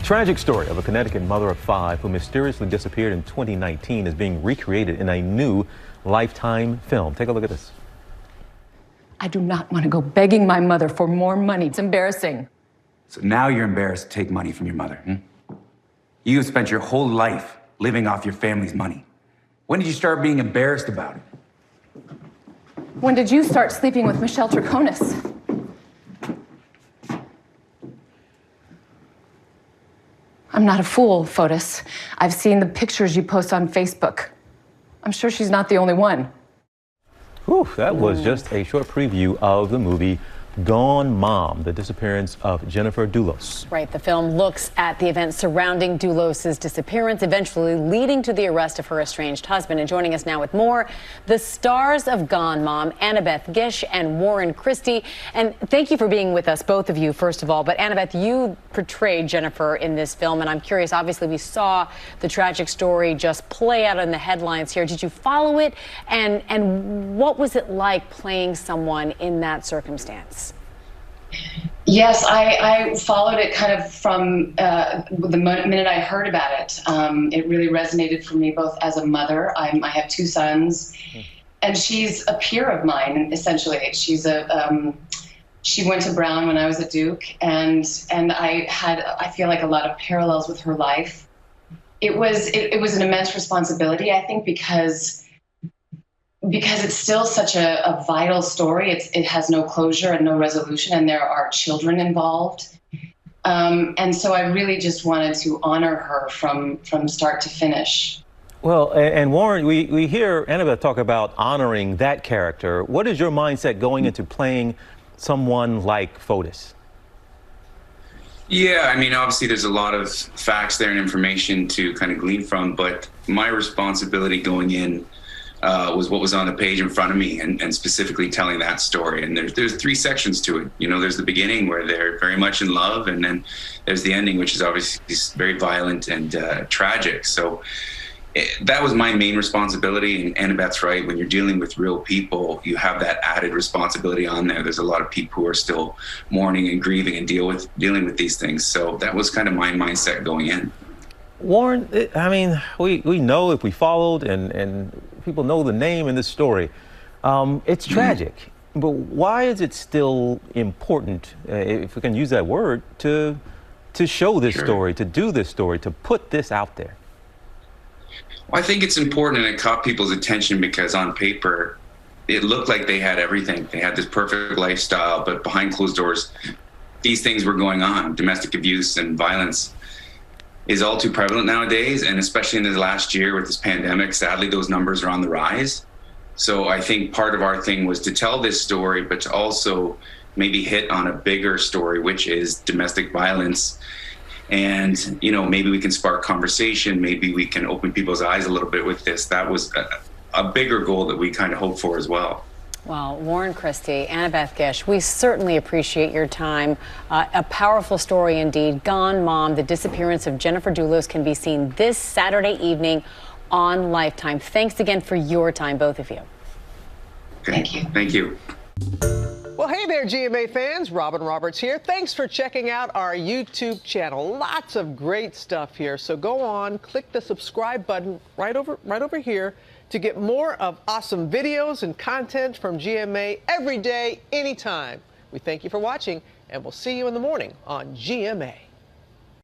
Tragic story of a Connecticut mother of 5 who mysteriously disappeared in 2019 is being recreated in a new Lifetime film. Take a look at this. I do not want to go begging my mother for more money. It's embarrassing. So now you're embarrassed to take money from your mother, You have spent your whole life living off your family's money. When did you start being embarrassed about it? When did you start sleeping with Michelle Traconis? I'm not a fool, Fotis. I've seen the pictures you post on Facebook. I'm sure she's not the only one. Whew, that was just a short preview of the movie Gone Mom, the disappearance of Jennifer Dulos. Right, the film looks at the events surrounding Dulos' disappearance, eventually leading to the arrest of her estranged husband. And joining us now with more, the stars of Gone Mom, Annabeth, Gish, and Warren Christie. And thank you for being with us, both of you, first of all. But Annabeth, you portrayed Jennifer in this film, and I'm curious, obviously we saw the tragic story just play out in the headlines here. Did you follow it? And what was it like playing someone in that circumstance? Yes, I followed it kind of from the minute I heard about it. It really resonated for me both as a mother. I have 2 sons, and she's a peer of mine, essentially. She's she went to Brown when I was at Duke, and I feel like a lot of parallels with her life. It was an immense responsibility, I think, because it's still such a vital story. It has no closure and no resolution, and there are children involved. And so I really just wanted to honor her from start to finish. Well, and Warren, we hear Annabeth talk about honoring that character. What is your mindset going into playing someone like Fotis? Yeah, I mean, obviously there's a lot of facts there and information to kind of glean from, but my responsibility going in was what was on the page in front of me, and specifically telling that story. And there's 3 sections to it. You know, there's the beginning where they're very much in love, and then there's the ending, which is obviously very violent and tragic. So that was my main responsibility. And Annabeth's right. When you're dealing with real people, you have that added responsibility on there. There's a lot of people who are still mourning and grieving and dealing with these things. So that was kind of my mindset going in. Warren, I mean, we know if we followed and people know the name in this story, it's tragic. But why is it still important, if we can use that word, to show this story, to do this story, to put this out there? Well, I think it's important, and it caught people's attention because on paper, it looked like they had everything. They had this perfect lifestyle, but behind closed doors, these things were going on. Domestic abuse and violence is all too prevalent nowadays, and especially in the last year with this pandemic, sadly, those numbers are on the rise. So I think part of our thing was to tell this story, but to also maybe hit on a bigger story, which is domestic violence. And, you know, maybe we can spark conversation, maybe we can open people's eyes a little bit with this. That was a bigger goal that we kind of hoped for as well. Well, Warren Christie, Annabeth Gish, we certainly appreciate your time. A powerful story indeed. Gone Mom, the disappearance of Jennifer Dulos, can be seen this Saturday evening on Lifetime. Thanks again for your time, both of you. Okay. Thank you. Thank you. Well, hey there, GMA fans. Robin Roberts here. Thanks for checking out our YouTube channel. Lots of great stuff here. So go on, click the subscribe button right over here to get more of awesome videos and content from GMA every day, anytime. We thank you for watching, and we'll see you in the morning on GMA.